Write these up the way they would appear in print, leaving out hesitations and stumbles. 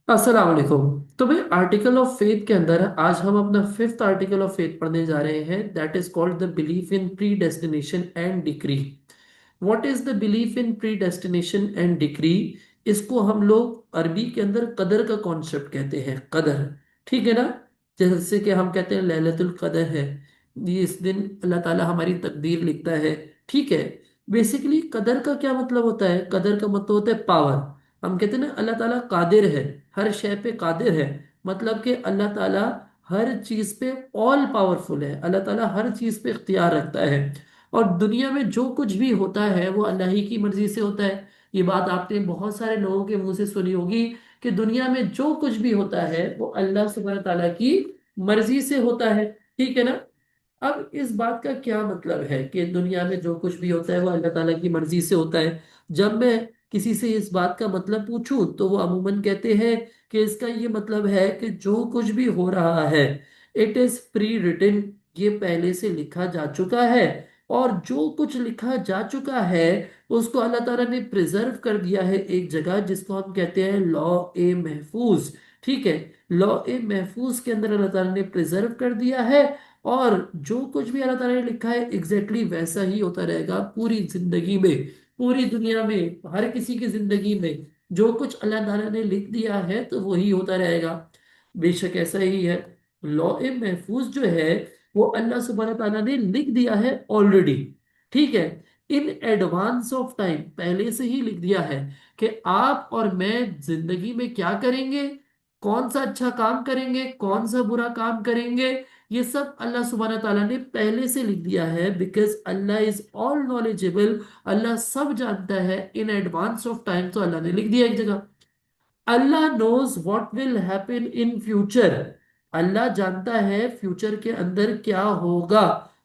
अस्सलाम वालेकुम। तो भाई आर्टिकल ऑफ फेथ के अंदर आज हम अपना फिफ्थ आर्टिकल ऑफ फेथ पढ़ने जा रहे हैं, that is called the belief in pre destination and decree. What is the belief in pre destination and decree? इसको हम लोग अरबी के अंदर कदर का कॉन्सेप्ट कहते हैं, कदर। ठीक है ना? जैसे कि हम कहते हैं लैलतुल कदर है, ये इस दिन अल्लाह ताला हमारी तकदीर लिखता है। ठीक है। बेसिकली कदर का क्या मतलब होता है? कदर का मतलब होता है पावर। हम कहते हैं ना अल्लाह ताला कादिर है, हर शय पे कादिर है। मतलब कि अल्लाह ताला हर चीज पे ऑल पावरफुल है, अल्लाह ताला हर चीज पे इख्तियार रखता है। और दुनिया में जो कुछ भी होता है वो अल्लाह ही की मर्जी से होता है। ये बात आपने बहुत सारे लोगों के मुंह से सुनी होगी कि दुनिया में जो कुछ भी होता है वो अल्लाह सुब्हानहू ताला की मर्जी से होता है। ठीक है ना? अब इस बात का क्या मतलब है कि दुनिया में जो कुछ भी होता है वो अल्लाह ताला की मर्जी से होता है? जब मैं किसी से इस बात का मतलब पूछूं तो वो अमूमन कहते हैं कि इसका ये मतलब है कि जो कुछ भी हो रहा है इट इज प्री रिटन, ये पहले से लिखा जा चुका है। और जो कुछ लिखा जा चुका है उसको अल्लाह ताला ने प्रिजर्व कर दिया है एक जगह, जिसको हम कहते हैं लॉ ए महफूज। ठीक है। लॉ ए महफूज के अंदर अल्लाह ताला ने प्रिजर्व कर दिया है। और जो कुछ भी अल्लाह ताला ने लिखा है एग्जैक्टली वैसा ही होता रहेगा पूरी जिंदगी में, पूरी दुनिया में, हर किसी की जिंदगी में। जो कुछ अल्लाह ताला ने लिख दिया है तो वही होता रहेगा। बेशक ऐसा ही है। लॉ ए महफूज जो है वो अल्लाह सुब्हानहू ताला ने लिख दिया है ऑलरेडी। ठीक है। इन एडवांस ऑफ टाइम, पहले से ही लिख दिया है कि आप और मैं जिंदगी में क्या करेंगे, कौन सा अच्छा काम करेंगे, कौन सा बुरा काम करेंगे। ये सब अल्लाह सुब्हानहू ताला ने पहले से लिख दिया है, because Allah is all knowledgeable. अल्लाह सब जानता है इन एडवांस ऑफ टाइम, तो अल्लाह ने लिख दिया एक जगह। Allah knows what will happen in future, अल्लाह जानता है फ्यूचर के अंदर क्या होगा,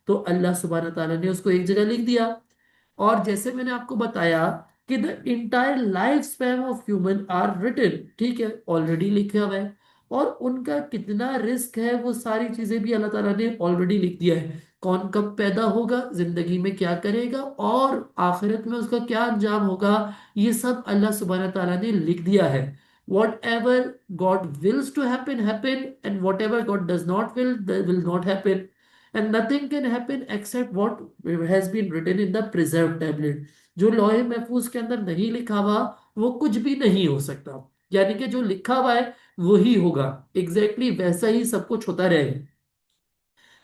तो अल्लाह सुब्हानहू ताला ने उसको एक जगह लिख दिया। और जैसे मैंने आपको बताया कि the entire life span of human are written, ठीक है, ऑलरेडी लिखा हुआ है। और उनका कितना रिस्क है वो सारी चीजें भी अल्लाह ताला ने ऑलरेडी लिख दिया है। कौन कब पैदा होगा, जिंदगी में क्या करेगा, और आखिरत में उसका क्या अंजाम होगा, ये सब अल्लाह सुब्हानहू ताला ने लिख दिया है। Whatever God wills to happen happen, and whatever God does not will, that will not happen. And nothing can happen except what has been written in the preserved tablet. जो लौहे महफूज के अंदर नहीं लिखा हुआ वो कुछ भी नहीं हो सकता। यानी कि जो लिखा हुआ है वही होगा, एग्जैक्टली exactly वैसा ही सब कुछ होता रहेगा।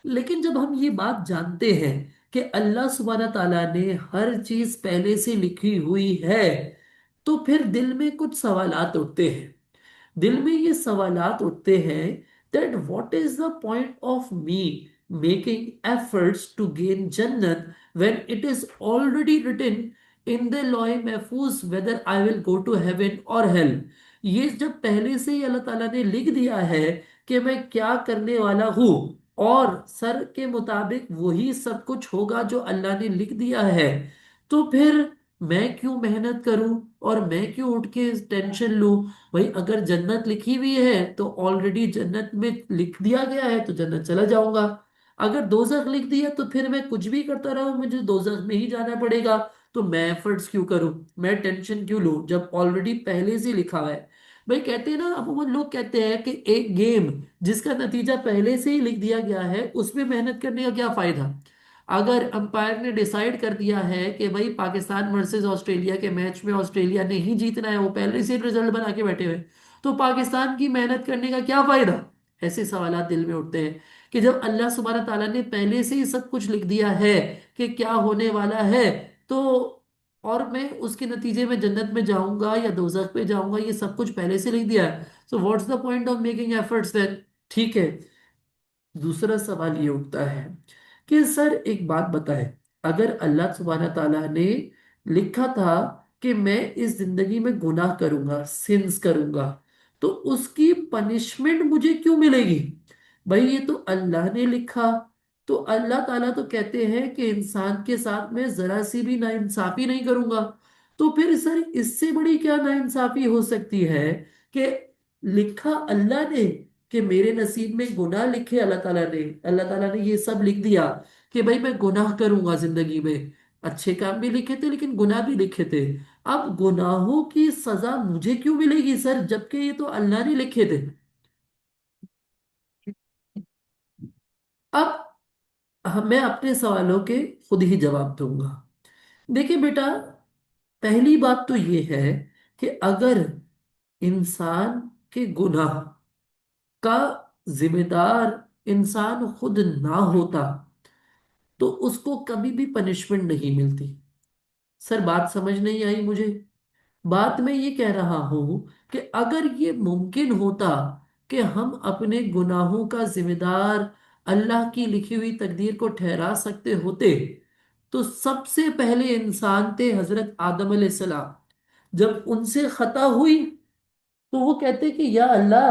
लेकिन जब हम ये बात जानते हैं कि अल्लाह सुब्हाना ताला ने हर चीज पहले से लिखी हुई है, तो फिर दिल में कुछ सवालात उठते हैं। दिल में ये सवालात उठते हैं that what is the point of me making efforts to gain जन्नत when it is already written in the लॉ महफूज whether I will go to heaven और हेल। ये जब पहले से ही अल्लाह ताला ने लिख दिया है कि मैं क्या करने वाला हूँ, और सर के मुताबिक वही सब कुछ होगा जो अल्लाह ने लिख दिया है, तो फिर मैं क्यों मेहनत करूं और मैं क्यों उठ के टेंशन लूं? भाई अगर जन्नत लिखी हुई है तो ऑलरेडी जन्नत में लिख दिया गया है तो जन्नत चला जाऊंगा। अगर दोजख लिख दिया तो फिर मैं कुछ भी करता रहूं, मुझे दोजख में ही जाना पड़ेगा। तो मैं एफर्ट्स क्यों करूं, मैं टेंशन क्यों लूं जब ऑलरेडी पहले से लिखा हुआ है? भाई कहते हैं ना, अमूमन लोग कहते हैं कि एक गेम जिसका नतीजा पहले से ही लिख दिया गया है उसमें मेहनत करने का क्या फायदा। अगर अंपायर ने डिसाइड कर दिया है कि भाई पाकिस्तान वर्सेस ऑस्ट्रेलिया के मैच में ऑस्ट्रेलिया ने ही जीतना है, वो पहले से रिजल्ट बना के बैठे हुए, तो पाकिस्तान की मेहनत करने का क्या फायदा? ऐसे सवालात दिल में उठते हैं कि जब अल्लाह सुब्हाना ताला ने पहले से ही सब कुछ लिख दिया है कि क्या होने वाला है, तो और मैं उसके नतीजे में जन्नत में जाऊंगा या दोजख पे जाऊंगा, ये सब कुछ पहले से लिख दिया है, so what's the point of making efforts then? ठीक है। दूसरा सवाल ये उठता है कि सर एक बात बताएं, अगर अल्लाह सुब्हाना ताला ने लिखा था कि मैं इस जिंदगी में गुनाह करूंगा, सिंस करूंगा, तो उसकी पनिशमेंट मुझे क्यों मिलेगी? भाई ये तो अल्लाह ने लिखा। तो अल्लाह ताला तो कहते हैं कि इंसान के साथ में जरा सी भी नाइंसाफी नहीं करूंगा। तो फिर सर इससे बड़ी क्या नाइंसाफी हो सकती है कि लिखा अल्लाह ने कि मेरे नसीब में गुनाह लिखे अल्लाह ताला ने, अल्लाह ताला ने ये सब लिख दिया कि भाई मैं गुनाह करूंगा जिंदगी में। अच्छे काम भी लिखे थे लेकिन गुनाह भी लिखे थे। अब गुनाहों की सजा मुझे क्यों मिलेगी सर, जबकि ये तो अल्लाह ने लिखे थे। अब मैं अपने सवालों के खुद ही जवाब दूंगा। देखिए बेटा, पहली बात तो ये है कि अगर इंसान के गुनाह का जिम्मेदार इंसान खुद ना होता तो उसको कभी भी पनिशमेंट नहीं मिलती। सर बात समझ नहीं आई मुझे। बात मैं ये कह रहा हूं कि अगर ये मुमकिन होता कि हम अपने गुनाहों का जिम्मेदार अल्लाह की लिखी हुई तकदीर को ठहरा सकते होते, तो सबसे पहले इंसान थे हजरत आदम अलैहिस्सलाम। जब उनसे खता हुई तो वो कहते कि या अल्लाह,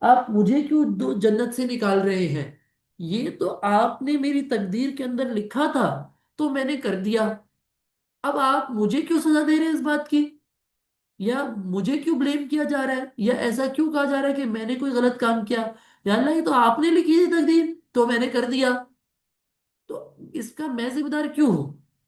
आप मुझे क्यों दो जन्नत से निकाल रहे हैं? ये तो आपने मेरी तकदीर के अंदर लिखा था, तो मैंने कर दिया। अब आप मुझे क्यों सजा दे रहे हैं इस बात की? या मुझे क्यों ब्लेम किया जा रहा है, या ऐसा क्यों कहा जा रहा है कि मैंने कोई गलत काम किया? या अल्लाह, ये तो आपने लिखी थी तकदीर, तो मैंने कर दिया, तो इसका मैं जिम्मेदार क्यों हूं?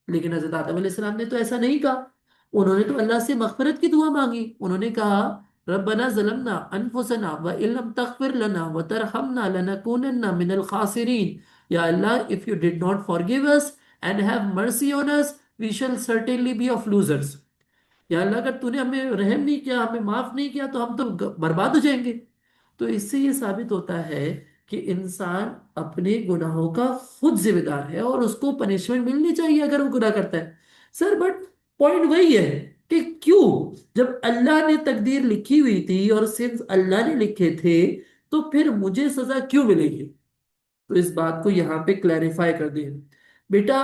लेकिन हजरत आदम अलैहिस्सलाम ने तो ऐसा नहीं कहा। उन्होंने तो अल्लाह से मगफिरत की दुआ मांगी। उन्होंने कहा, रब्बना ज़लमना अनफुसना व इल्लम तगफिर लना व तरहमना लनकूनन्ना मिनल खासिरीन। या अल्लाह, if you did not forgive us and have mercy on us, we shall certainly be of losers. या अल्लाह, अगर तूने हमें रहम नहीं किया, हमें माफ नहीं किया, तो हम तो बर्बाद हो जाएंगे। तो इससे ये साबित होता है कि इंसान अपने गुनाहों का खुद जिम्मेदार है और उसको पनिशमेंट मिलनी चाहिए अगर वो गुनाह करता है। सर बट पॉइंट वही है कि क्यों, जब अल्लाह ने तकदीर लिखी हुई थी और सिंस अल्लाह ने लिखे थे, तो फिर मुझे सजा क्यों मिलेगी? तो इस बात को यहाँ पे क्लैरिफाई कर दिया बेटा।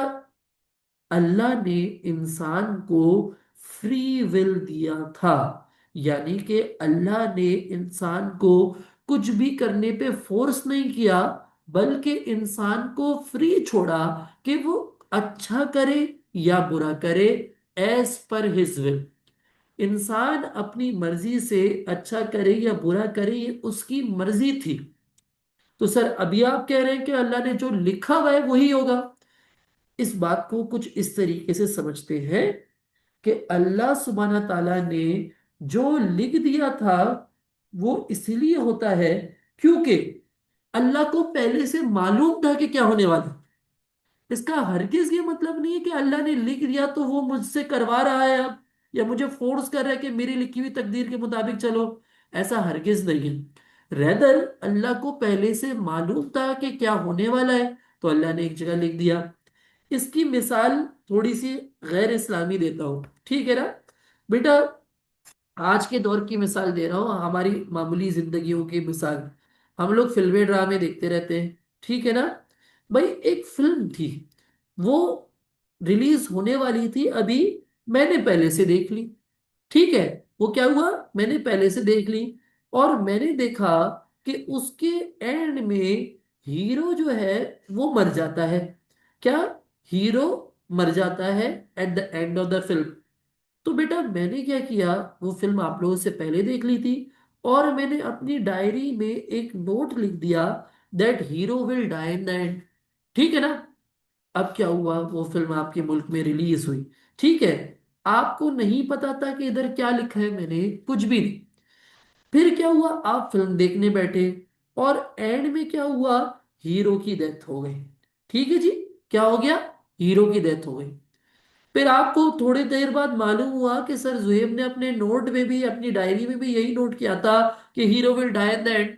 अल्लाह ने इंसान को फ्री विल दिया था, यानी कि अल्लाह ने इंसान को कुछ भी करने पे फोर्स नहीं किया, बल्कि इंसान को फ्री छोड़ा कि वो अच्छा करे या बुरा करे, एज पर हिज विल। इंसान अपनी मर्जी से अच्छा करे या बुरा करे, ये उसकी मर्जी थी। तो सर अभी आप कह रहे हैं कि अल्लाह ने जो लिखा हुआ है वही होगा। इस बात को कुछ इस तरीके से समझते हैं कि अल्लाह सुब्हाना ताला ने जो लिख दिया था वो इसलिए होता है क्योंकि अल्लाह को पहले से मालूम था कि क्या होने वाला है। इसका हरगिज ये मतलब नहीं है कि अल्लाह ने लिख दिया तो वो मुझसे करवा रहा है अब, या मुझे फोर्स कर रहा है कि मेरी लिखी हुई तकदीर के मुताबिक चलो। ऐसा हरगिज नहीं है। रेदर अल्लाह को पहले से मालूम था कि क्या होने वाला है, तो अल्लाह ने एक जगह लिख दिया। इसकी मिसाल थोड़ी सी गैर इस्लामी देता हूं, ठीक है ना बेटा? आज के दौर की मिसाल दे रहा हूं, हमारी मामूली जिंदगियों की मिसाल। हम लोग फिल्में ड्रामे देखते रहते हैं, ठीक है ना? भाई एक फिल्म थी, वो रिलीज होने वाली थी अभी, मैंने पहले से देख ली। ठीक है, वो क्या हुआ, मैंने पहले से देख ली, और मैंने देखा कि उसके एंड में हीरो जो है वो मर जाता है। क्या, हीरो मर जाता है eight the end of the film? तो बेटा मैंने क्या किया, वो फिल्म आप लोगों से पहले देख ली थी, और मैंने अपनी डायरी में एक नोट लिख दिया that hero will die in the end. ठीक है ना? अब क्या हुआ, वो फिल्म आपके मुल्क में रिलीज हुई, ठीक है, आपको नहीं पता था कि इधर क्या लिखा है, मैंने कुछ भी नहीं। फिर क्या हुआ, आप फिल्म देखने बैठे, और एंड में क्या हुआ, हीरो की डेथ हो गई। ठीक है जी, क्या हो गया, हीरो की डेथ हो गई। फिर आपको थोड़ी देर बाद मालूम हुआ कि सर जुहेब ने अपने नोट में भी, अपनी डायरी में भी यही नोट किया था कि hero will die at the end.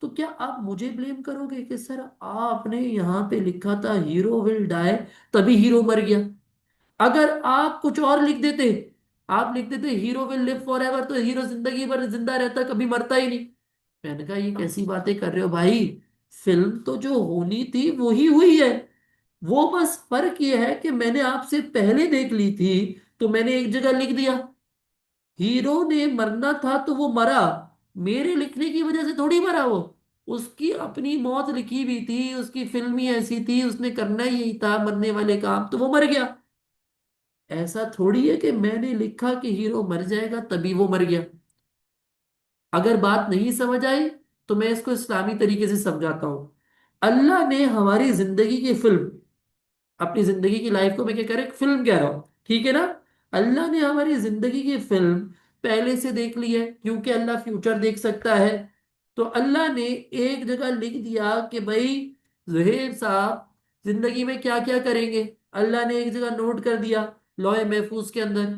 तो क्या आप मुझे ब्लेम करोगे कि सर आपने यहां पे लिखा था हीरो विल डाई, तभी हीरो मर गया? अगर आप कुछ और लिख देते, आप लिख देते hero will live for ever, तो हीरो जिंदगी भर जिंदा रहता, कभी मरता ही नहीं। मैंने कहा ये कैसी बातें कर रहे हो भाई, फिल्म तो जो होनी थी वो ही हुई है। वो बस फर्क ये है कि मैंने आपसे पहले देख ली थी, तो मैंने एक जगह लिख दिया। हीरो ने मरना था तो वो मरा, मेरे लिखने की वजह से थोड़ी मरा वो। उसकी अपनी मौत लिखी हुई थी, उसकी फिल्म ही ऐसी थी, उसने करना ही यही था, मरने वाले काम, तो वो मर गया। ऐसा थोड़ी है कि मैंने लिखा कि हीरो मर जाएगा तभी वो मर गया। अगर बात नहीं समझ आई तो मैं इसको इस्लामी तरीके से समझाता हूं। अल्लाह ने हमारी जिंदगी की फिल्म, अपनी जिंदगी की लाइफ को मैं क्या कह रहा हूं, फिल्म कह रहा हूं, ठीक है ना? अल्लाह ने हमारी जिंदगी की फिल्म पहले से देख ली है, क्योंकि अल्लाह फ्यूचर देख सकता है। तो अल्लाह ने एक जगह लिख दिया कि भाई जुहैब साहब जिंदगी में क्या क्या करेंगे। अल्लाह ने एक जगह नोट कर दिया लौह महफूज के अंदर।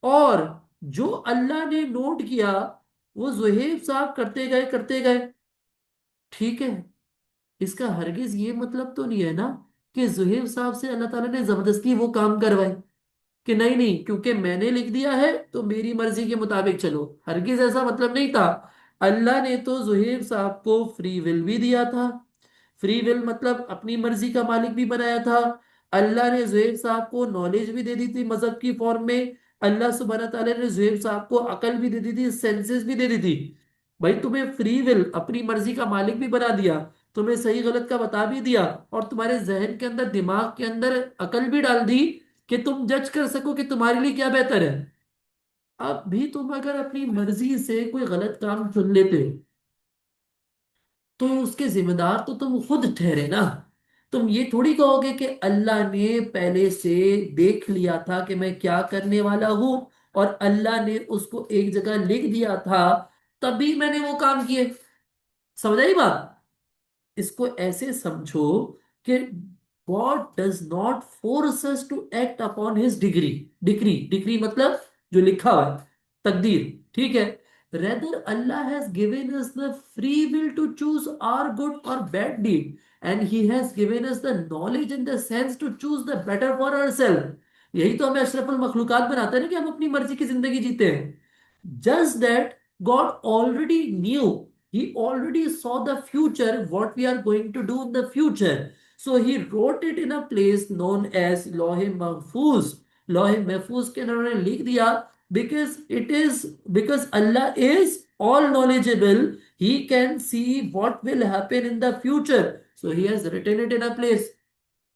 और जो अल्लाह ने नोट किया वो जुहैब साहब करते गए करते गए। ठीक है, इसका हरगिज ये मतलब तो नहीं है ना कि जुहैब साहब से अल्लाह ताला ने जबरदस्ती वो काम करवाए, कि नहीं नहीं क्योंकि मैंने लिख दिया है तो मेरी मर्जी के मुताबिक चलो। हरगिज ऐसा मतलब नहीं था। अल्लाह ने तो जुहैब साहब को फ्री विल भी दिया था। फ्री विल मतलब अपनी मर्जी का मालिक भी बनाया था। अल्लाह ने जुहैब साहब को नॉलेज भी दे दी थी मजहब की फॉर्म में। अल्लाह सुब्हानहू तआला ने जुहैब साहब को अकल भी दे दी थी, सेंसेस भी दे दी थी। भाई तुम्हें फ्री विल अपनी मर्जी का मालिक भी बना दिया, तुम्हें सही गलत का बता भी दिया, और तुम्हारे जहन के अंदर दिमाग के अंदर अकल भी डाल दी कि तुम जज कर सको कि तुम्हारे लिए क्या बेहतर है। अब भी तुम अगर अपनी मर्जी से कोई गलत काम चुन लेते हो तो उसके जिम्मेदार तो तुम खुद ठहरे ना। तुम ये थोड़ी कहोगे कि अल्लाह ने पहले से देख लिया था कि मैं क्या करने वाला हूं, और अल्लाह ने उसको एक जगह लिख दिया था तभी मैंने वो काम किए। समझ आई बात? इसको ऐसे समझो कि God does not force us to act upon his degree. Degree degree मतलब जो लिखा हुआ है, तकदीर। ठीक है, rather Allah has given us the free will to choose our good और bad deed, and he has given us the knowledge in the sense to choose the better for ourself. यही तो हमें अशरफुल मखलूकात बनाता है ना, कि हम अपनी मर्जी की जिंदगी जीते हैं। Just that God already knew. He already saw the future, what we are going to do in the future. So he wrote it in a place known as Lohe Mahfuz. Lohe Mahfuz के उन्होंने लिख दिया, because Allah is all knowledgeable. He can see what will happen in the future. So he has written it in a place.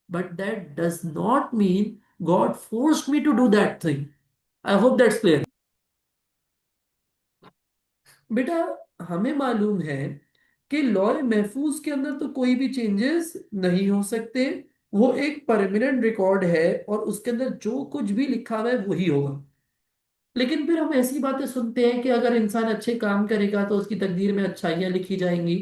But that does not mean God forced me to do that thing. I hope that's clear. बेटा, हमें मालूम है कि लौह महफूज के अंदर तो कोई भी चेंजेस नहीं हो सकते। वो एक परमानेंट रिकॉर्ड है और उसके अंदर जो कुछ भी लिखा हुआ है वही होगा। लेकिन फिर हम ऐसी बातें सुनते हैं कि अगर इंसान अच्छे काम करेगा तो उसकी तकदीर में अच्छाइयाँ लिखी जाएंगी।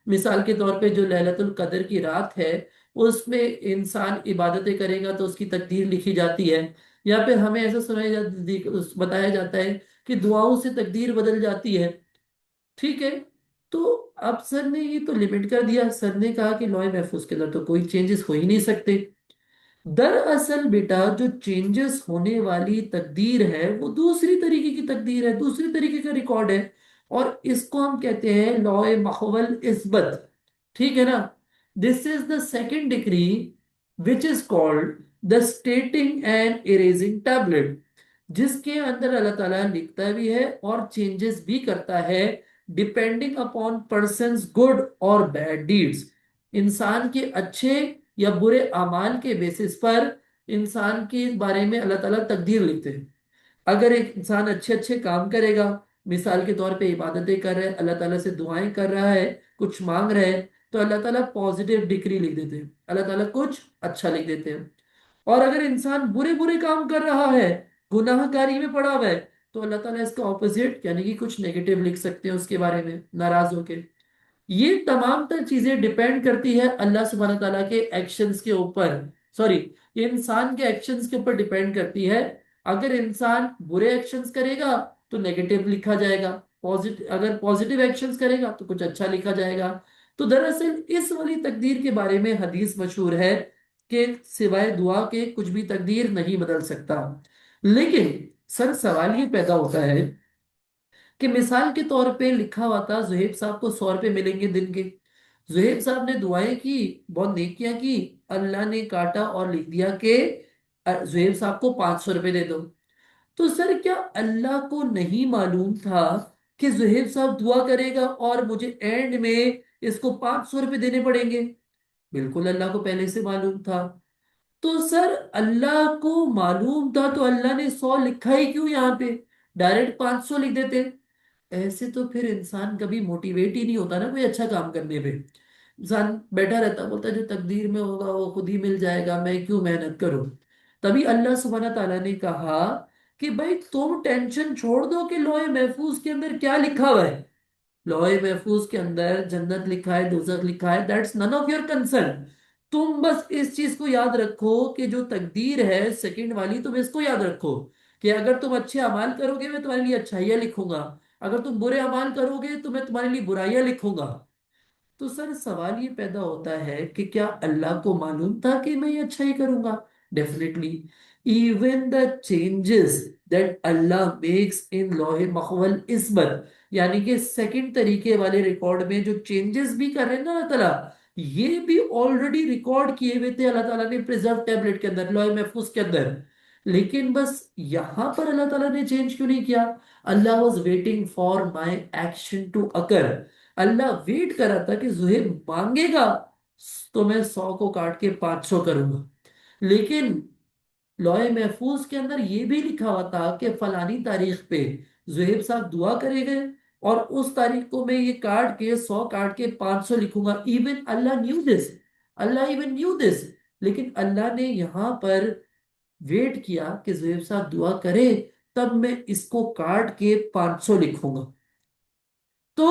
मिसाल के तौर पे जो लैलतुल कदर की रात है उसमें इंसान इबादतें करेगा तो उसकी तकदीर लिखी जाती है। या फिर हमें ऐसा बताया जाता है कि दुआओं से तकदीर बदल जाती है। ठीक है, तो अब सर ने ये तो लिमिट कर दिया। सर ने कहा कि लॉ महफूज के अंदर तो कोई चेंजेस हो ही नहीं सकते। दरअसल बेटा, जो चेंजेस होने वाली तकदीर है वो दूसरी तरीके की तकदीर है, दूसरी तरीके का रिकॉर्ड है। और इसको हम कहते हैं लॉ माहौल इस्बत। ठीक है ना? This is the second degree which is called the स्टेटिंग and erasing tablet, जिसके अंदर अल्लाह ताला लिखता भी है और चेंजेस भी करता है डिपेंडिंग अपॉन पर्संस गुड और बैड डीड्स। इंसान के अच्छे या बुरे अमाल के बेसिस पर इंसान के बारे में अल्लाह ताला तकदीर लिखते हैं। अगर एक इंसान अच्छे अच्छे काम करेगा, मिसाल के तौर पे इबादतें कर रहा है, अल्लाह ताला से दुआएं कर रहा है, कुछ मांग रहा है, तो अल्लाह ताला पॉजिटिव डिग्री लिख देते हैं, अल्लाह ताला कुछ अच्छा लिख देते हैं। और अगर इंसान बुरे बुरे काम कर रहा है, गुनाहगारी में पड़ा हुआ है, तो अल्लाह ताला इसका ऑपोजिट यानी कि कुछ नेगेटिव लिख सकते हैं उसके बारे में, नाराज होके। ये तमाम तर चीजें डिपेंड करती है अल्लाह सुब्हानहू ताला के एक्शंस के ऊपर। सॉरी, ये इंसान के एक्शंस के ऊपर डिपेंड करती है। अगर इंसान बुरे एक्शंस करेगा तो नेगेटिव लिखा जाएगा, पॉजिटिव अगर पॉजिटिव एक्शंस करेगा तो कुछ अच्छा लिखा जाएगा। तो दरअसल इस वाली तकदीर के बारे में हदीस मशहूर है कि सिवाय दुआ के कुछ भी तकदीर नहीं बदल सकता। लेकिन सर सवाल ये पैदा होता है कि मिसाल के तौर पे लिखा हुआ था जुहेब साहब को 100 रुपए मिलेंगे दिन के। जुहेब साहब ने दुआएं की, बहुत नेकियां की, अल्लाह ने काटा और लिख दिया कि जुहेब साहब को 500 रुपए दे दो। तो सर क्या अल्लाह को नहीं मालूम था कि जुहेब साहब दुआ करेगा और मुझे एंड में इसको 500 रुपए देने पड़ेंगे? बिल्कुल अल्लाह को पहले से मालूम था। तो सर अल्लाह को मालूम था तो अल्लाह ने 100 लिखा ही क्यों यहाँ पे? डायरेक्ट 500 लिख देते। ऐसे तो फिर इंसान कभी मोटिवेट ही नहीं होता ना कोई अच्छा काम करने पे। इंसान बैठा रहता, बोलता है जो तकदीर में होगा वो खुद ही मिल जाएगा, मैं क्यों मेहनत करूं। तभी अल्लाह सुब्हानहू ताला ने कहा कि भाई तुम टेंशन छोड़ दो कि लौह महफूज के अंदर क्या लिखा हुआ है। लौह महफूज के अंदर जन्नत लिखा है, दोजख लिखा है, that's none of your concern. तुम बस इस चीज को याद रखो कि जो तकदीर है सेकंड वाली, तुम इसको याद रखो कि अगर तुम अच्छे अमाल करोगे मैं तुम्हारे लिए अच्छाइयाँ लिखूंगा, अगर तुम बुरे अमाल करोगे तो मैं तुम्हारे लिए बुराइयां लिखूंगा। तो सर सवाल ये पैदा होता है कि क्या अल्लाह को मालूम था कि मैं ये अच्छा ही करूंगा? Definitely. Even the changes that Allah makes इन लौह महवल इस्मत, यानी कि सेकंड तरीके वाले रिकॉर्ड में जो चेंजेस भी कर रहे हैं ना अल्लाह ताला, ये भी ऑलरेडी रिकॉर्ड किए हुए थे अल्लाह ताला ने प्रिजर्व टैबलेट के अंदर, लौह महफूज के अंदर। लेकिन बस यहां पर अल्लाह ताला ने चेंज क्यों नहीं किया? अल्लाह was waiting for my action to occur. अल्लाह वेट कर रहा था कि जुहेब मांगेगा तो मैं 100 को काट के 500 करूंगा। लेकिन लौह महफूज के अंदर ये भी लिखा हुआ था कि फलानी तारीख पे जुहेब साहब दुआ करेंगे और उस तारीख को मैं ये काट के 100 काट के 500 लिखूंगा। Even Allah new this, Allah even new this. लेकिन अल्लाह ने यहां पर वेट किया कि जुहेब साहब दुआ करे, तब मैं इसको काट के 500 लिखूंगा। तो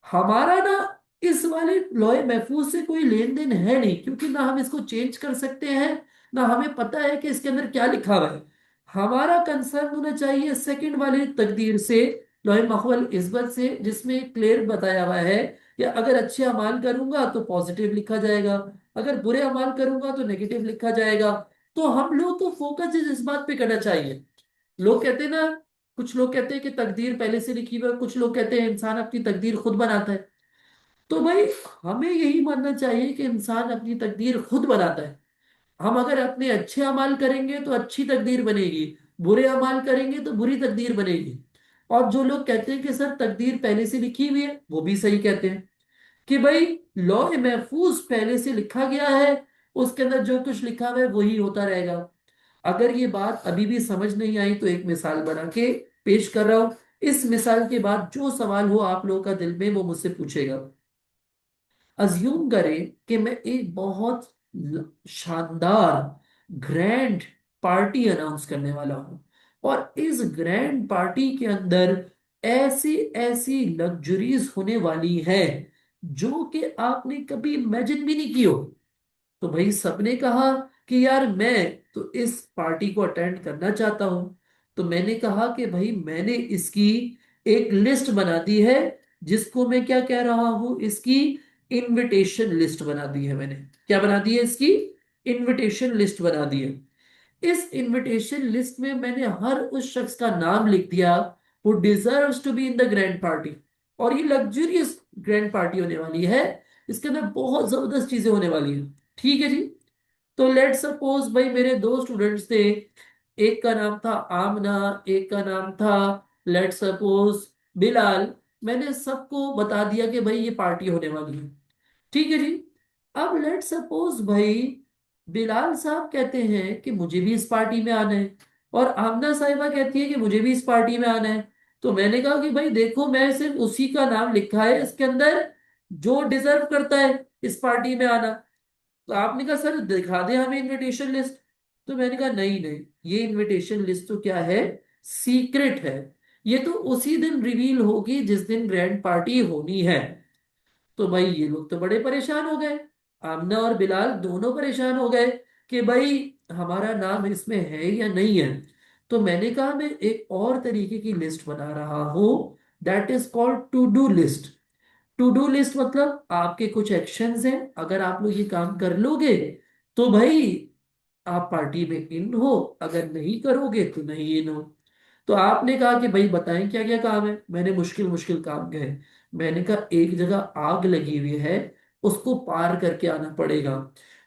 हमारा ना इस वाले लौह महफूज से कोई लेन देन है नहीं, क्योंकि ना हम इसको चेंज कर सकते हैं, ना हमें पता है कि इसके अंदर क्या लिखा हुआ है। हमारा कंसर्न होना चाहिए सेकंड वाली तकदीर से, लौह महफूज इस्बत से, जिसमें क्लियर बताया हुआ है कि अगर अच्छे अमाल करूंगा तो पॉजिटिव लिखा जाएगा, अगर बुरे अमाल करूंगा तो नेगेटिव लिखा जाएगा। तो हम लोग को फोकस इस बात पे करना चाहिए। लोग कहते हैं ना, कुछ लोग कहते हैं कि तकदीर पहले से लिखी हुई है, कुछ लोग कहते हैं इंसान अपनी तकदीर खुद बनाता है। तो भाई हमें यही मानना चाहिए कि इंसान अपनी तकदीर खुद बनाता है। हम अगर अपने अच्छे अमाल करेंगे तो अच्छी तकदीर बनेगी, बुरे अमाल करेंगे तो बुरी तकदीर बनेगी। और जो लोग कहते हैं कि सर तकदीर पहले से लिखी हुई है, वो भी सही कहते हैं कि भाई लौह महफूज पहले से लिखा गया है, उसके अंदर जो कुछ लिखा हुआ है वही होता रहेगा। अगर ये बात अभी भी समझ नहीं आई तो एक मिसाल बना के पेश कर रहा हूं। इस मिसाल के बाद जो सवाल हो आप लोगों का दिल में, वो मुझसे पूछेगा। अज्यूम करें कि मैं एक बहुत शानदार ग्रैंड पार्टी अनाउंस करने वाला हूं, और इस ग्रैंड पार्टी के अंदर ऐसी ऐसी लग्जरीज होने वाली है जो कि आपने कभी इमेजिन भी नहीं की हो। तो भाई सबने कहा कि यार मैं तो इस पार्टी को अटेंड करना चाहता हूं। तो मैंने कहा कि भाई मैंने इसकी एक लिस्ट बना दी है, जिसको मैं क्या कह रहा हूं, इसकी इनविटेशन लिस्ट बना दी है मैंने। क्या बना दी है? इसकी इनविटेशन लिस्ट बना दी है। इस इनविटेशन लिस्ट में मैंने हर उस शख्स का नाम लिख दिया who deserves to be in the grand party. और ये लग्जरियस ग्रैंड पार्टी होने वाली है, इसके अंदर बहुत जबरदस्त चीजें होने वाली है। ठीक है जी। तो लेट सपोज भाई मेरे दो स्टूडेंट्स थे, एक का नाम था आमना, एक का नाम था लेट सपोज बिलाल। मैंने सबको बता दिया कि भाई ये पार्टी होने वाली है। ठीक है जी। अब लेट सपोज भाई बिलाल साहब कहते हैं कि मुझे भी इस पार्टी में आना है, और आमना साहिबा कहती है कि मुझे भी इस पार्टी में आना है। तो मैंने कहा कि भाई देखो मैं सिर्फ उसी का नाम लिखा है इसके अंदर जो डिजर्व करता है इस पार्टी में आना। तो आपने कहा सर दिखा दे हमें इनविटेशन लिस्ट। तो मैंने कहा नहीं नहीं, ये इनविटेशन लिस्ट तो क्या है, सीक्रेट है। ये तो उसी दिन रिवील होगी जिस दिन ग्रैंड पार्टी होनी है। तो भाई ये लोग तो बड़े परेशान हो गए, आमना और बिलाल दोनों परेशान हो गए कि भाई हमारा नाम इसमें है या नहीं है। तो मैंने कहा मैं एक और तरीके की लिस्ट बना रहा हूं, that is called to do list. To do list मतलब आपके कुछ एक्शंस हैं, अगर आप लोग ये काम कर लोगे तो भाई आप पार्टी में इन हो, अगर नहीं करोगे तो नहीं इन हो। तो आपने कहा कि भाई बताएं क्या क्या काम है। मैंने मुश्किल मुश्किल काम कहे। मैंने कहा एक जगह आग लगी हुई है, उसको पार करके आना पड़ेगा।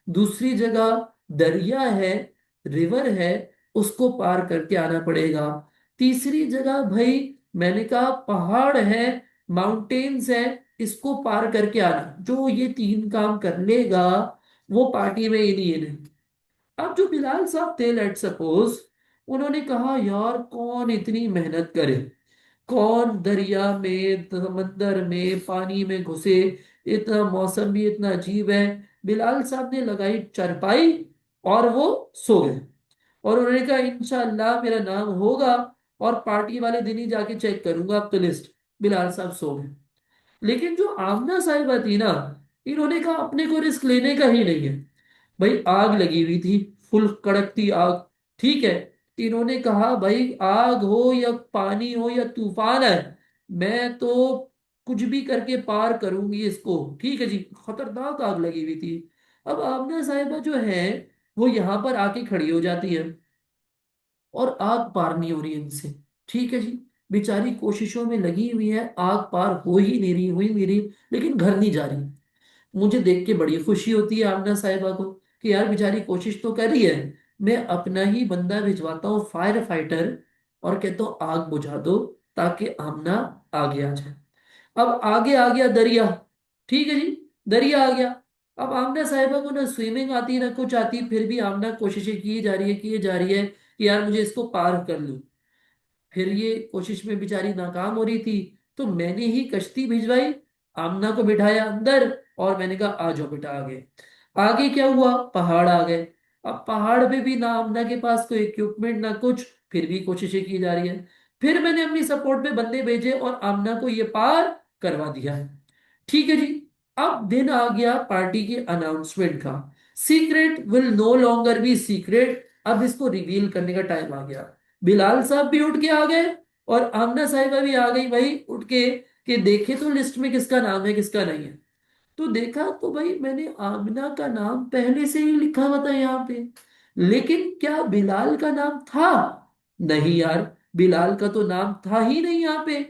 दूसरी जगह दरिया है, रिवर है, उसको पार करके आना पड़ेगा। तीसरी जगह भाई मैंने कहा पहाड़ है, माउंटेन्स है, इसको पार करके आना। जो ये तीन काम कर लेगा वो पार्टी में इन ही इन है। अब जो बिलाल साहब थे लेट सपोज, उन्होंने कहा यार कौन इतनी मेहनत करे, कौन दरिया में समंदर में पानी में घुसे, इतना मौसम भी इतना अजीब है। बिलाल साहब ने लगाई चारपाई और वो सो गए। और उन्होंने कहा इंशाल्लाह मेरा नाम होगा, और पार्टी वाले दिन ही जाके चेक करूंगा अब तो लिस्ट। बिलाल साहब सो गए। लेकिन जो आमना साहिबा थी ना, इन्होंने कहा अपने को रिस्क लेने का ही नहीं है। भाई आग लगी हुई थी, फुल कड़कती आग, ठीक है। इन्होंने कहा भाई आग हो या पानी हो या तूफान है, मैं तो कुछ भी करके पार करूंगी इसको, ठीक है जी। खतरनाक आग लगी हुई थी। अब आमना साहिबा जो है वो यहाँ पर आके खड़ी हो जाती है, और आग पार नहीं हो रही है इनसे, ठीक है जी। बेचारी कोशिशों में लगी हुई है, आग पार हो ही नहीं रही, हो ही नहीं रही, लेकिन घर नहीं जा रही। मुझे देख के बड़ी खुशी होती है आमना साहिबा को कि यार बेचारी कोशिश तो कर रही है। मैं अपना ही बंदा भिजवाता हूँ, फायर फाइटर, और कहता हूँ आग बुझा दो ताकि आमना आगे आ जाए। अब आगे आ गया दरिया, ठीक है जी, दरिया आ गया। अब आमना साहिबा को ना स्विमिंग आती ना कुछ आती, फिर भी आमना कोशिशें की जा रही है, की जा रही है कि यार मुझे इसको पार कर लूं। फिर ये कोशिश में बेचारी नाकाम हो रही थी, तो मैंने ही कश्ती भिजवाई, आमना को बिठाया अंदर, और मैंने कहा आ जाओ बेटा आगे। आगे क्या हुआ, पहाड़ आ गए। अब पहाड़ पे भी ना आमना के पास कोई इक्विपमेंट ना कुछ, फिर भी कोशिशें की जा रही है। फिर मैंने अपनी सपोर्ट पे बंदे भेजे और आमना को ये पार करवा दिया है, ठीक है जी। अब दिन आ गया पार्टी के अनाउंसमेंट का। Secret will no longer be secret, अब इसको रिवील करने का टाइम आ गया। बिलाल साहब भी उठ के आ गए, और आमना साहिबा भी आ गई भाई उठ के, कि देखे तो लिस्ट में किसका नाम है किसका नहीं है। तो देखा तो भाई मैंने आमना का नाम पहले से ही लिखा हुआ था यहाँ पे, लेकिन क्या बिलाल का नाम था? नहीं यार, बिलाल का तो नाम था ही नहीं यहाँ पे।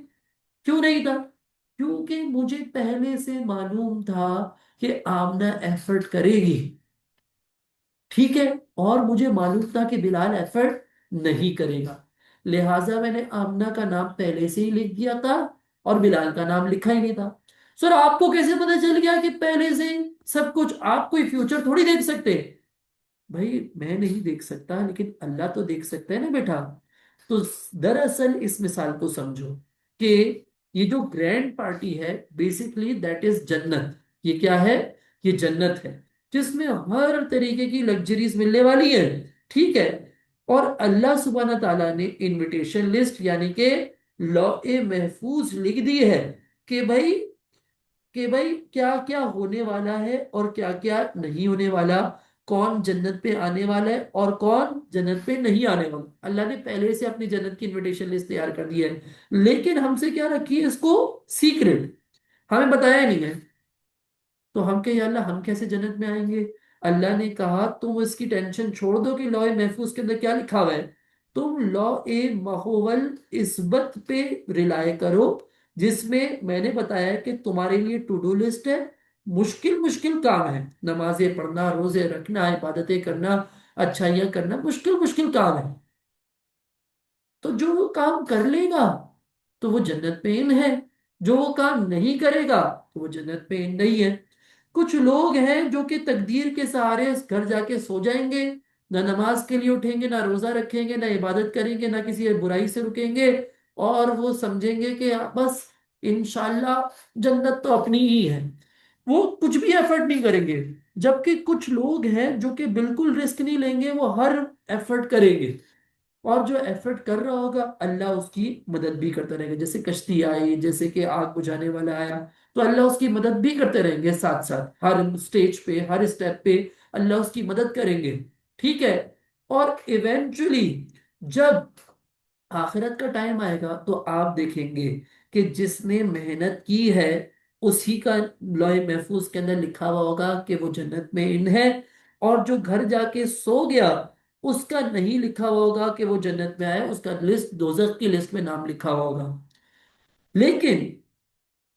क्यों नहीं था? क्योंकि मुझे पहले से मालूम था कि आमना एफर्ट करेगी, ठीक है। और मुझे मालूम था कि बिलाल एफर्ट नहीं करेगा, लिहाजा मैंने आमना का नाम पहले से ही लिख दिया था, और बिलाल का नाम लिखा ही नहीं था। सर आपको कैसे पता चल गया कि पहले से सब कुछ? आप कोई फ्यूचर थोड़ी देख सकते। भाई मैं नहीं देख सकता, लेकिन अल्लाह तो देख सकता है ना बेटा। तो दरअसल इस मिसाल को समझो कि ये जो ग्रैंड पार्टी है, बेसिकली दैट इज जन्नत। ये क्या है? ये जन्नत है, जिसमें हर तरीके की लग्जरीज मिलने वाली है, ठीक है। और अल्लाह सुब्हाना ताला ने इनविटेशन लिस्ट यानी कि लौह महफूज लिख दी है कि भाई, क्या क्या होने वाला है और क्या क्या नहीं होने वाला, कौन जन्नत पे आने वाला है और कौन जन्नत पे नहीं आने वाला। अल्लाह ने पहले से अपनी जन्नत की इनविटेशन लिस्ट तैयार कर दी है, लेकिन हमसे क्या रखी है इसको? सीक्रेट, हमें बताया ही नहीं है। तो हम कहे या अल्लाह हम कैसे जन्नत में आएंगे? अल्लाह ने कहा तुम इसकी टेंशन छोड़ दो कि लौह महफूज के अंदर क्या लिखा हुआ है। तुम लौह महवल इस्बत पे रिलाय करो, जिसमें मैंने बताया कि तुम्हारे लिए टू डू लिस्ट है, मुश्किल मुश्किल काम है, नमाजें पढ़ना, रोजे रखना, इबादतें करना, अच्छाइयाँ करना, मुश्किल मुश्किल काम है। तो जो वो काम कर लेगा तो वो जन्नत में इन है, जो वो काम नहीं करेगा तो वो जन्नत में इन नहीं है। कुछ लोग हैं जो कि तकदीर के सहारे घर जाके सो जाएंगे, ना नमाज के लिए उठेंगे, ना रोजा रखेंगे, ना इबादत करेंगे, ना किसी बुराई से रुकेंगे, और वो समझेंगे कि बस इंशाल्लाह जन्नत तो अपनी ही है। वो कुछ भी एफर्ट नहीं करेंगे। जबकि कुछ लोग हैं जो कि बिल्कुल रिस्क नहीं लेंगे, वो हर एफर्ट करेंगे, और जो एफर्ट कर रहा होगा अल्लाह उसकी मदद भी करता रहेगा। जैसे कश्ती आई, जैसे कि आग बुझाने वाला आया, तो अल्लाह उसकी मदद भी करते रहेंगे, साथ साथ हर स्टेज पे हर स्टेप पे अल्लाह उसकी मदद करेंगे, ठीक है। और इवेंचुअली जब आखिरत का टाइम आएगा तो आप देखेंगे कि जिसने मेहनत की है उसी का लौह महफूज के अंदर लिखा हुआ होगा कि वो जन्नत में इन है, और जो घर जाके सो गया उसका नहीं लिखा हुआ होगा कि वो जन्नत में आया, उसका लिस्ट दोजख की लिस्ट में नाम लिखा हुआ होगा। लेकिन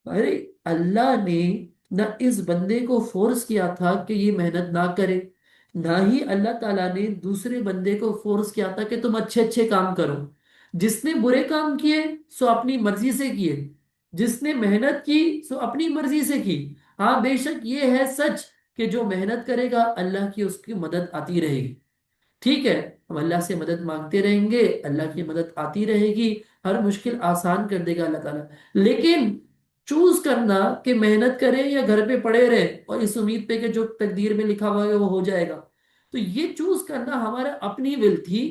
अरे अल्लाह ने ना इस बंदे को फोर्स किया था कि ये मेहनत ना करे, ना ही अल्लाह ताला ने दूसरे बंदे को फोर्स किया था कि तुम अच्छे अच्छे काम करो। जिसने बुरे काम किए सो अपनी मर्जी से किए, जिसने मेहनत की सो अपनी मर्जी से की। हाँ बेशक ये है सच कि जो मेहनत करेगा अल्लाह की उसकी मदद आती रहेगी, ठीक है। हम अल्लाह से मदद मांगते रहेंगे, अल्लाह की मदद आती रहेगी, हर मुश्किल आसान कर देगा अल्लाह ताला। लेकिन चूज करना कि मेहनत करें या घर पे पड़े रहे और इस उम्मीद पे कि जो तकदीर में लिखा हुआ है वो हो जाएगा। تو یہ چوز کرنا ہمارا اپنی ول تھی.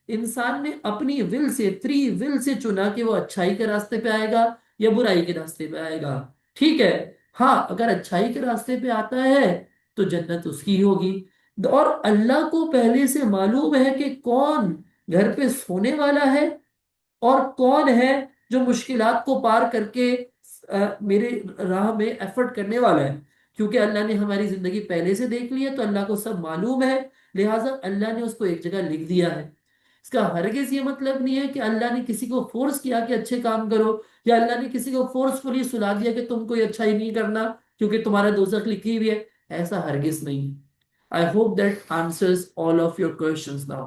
انسان نے اپنی ول سے، فری ول سے چنا کہ وہ اچھائی کے راستے پہ آئے گا یا برائی کے راستے پہ آئے گا. ٹھیک ہے. ہاں اگر اچھائی کے راستے پہ آتا ہے تو جنت اس کی ہوگی. اور اللہ کو پہلے سے معلوم ہے کہ کون گھر پہ سونے والا ہے اور کون ہے جو مشکلات کو پار کر کے میرے راہ میں ایفرٹ کرنے والا ہے. کیونکہ اللہ نے ہماری زندگی پہلے سے دیکھ لی ہے تو اللہ کو سب معلوم ہے. لہٰذا اللہ نے اس کو ایک جگہ لکھ دیا ہے. اس کا ہرگز یہ مطلب نہیں ہے کہ اللہ نے کسی کو فورس کیا کہ اچھے کام کرو، یا اللہ نے کسی کو فورسفلی سلا دیا کہ تم کو یہ اچھائی نہیں کرنا کیونکہ تمہارا دوزخ لکھی ہوئی ہے. ایسا ہرگز نہیں. I hope that answers all of your questions now.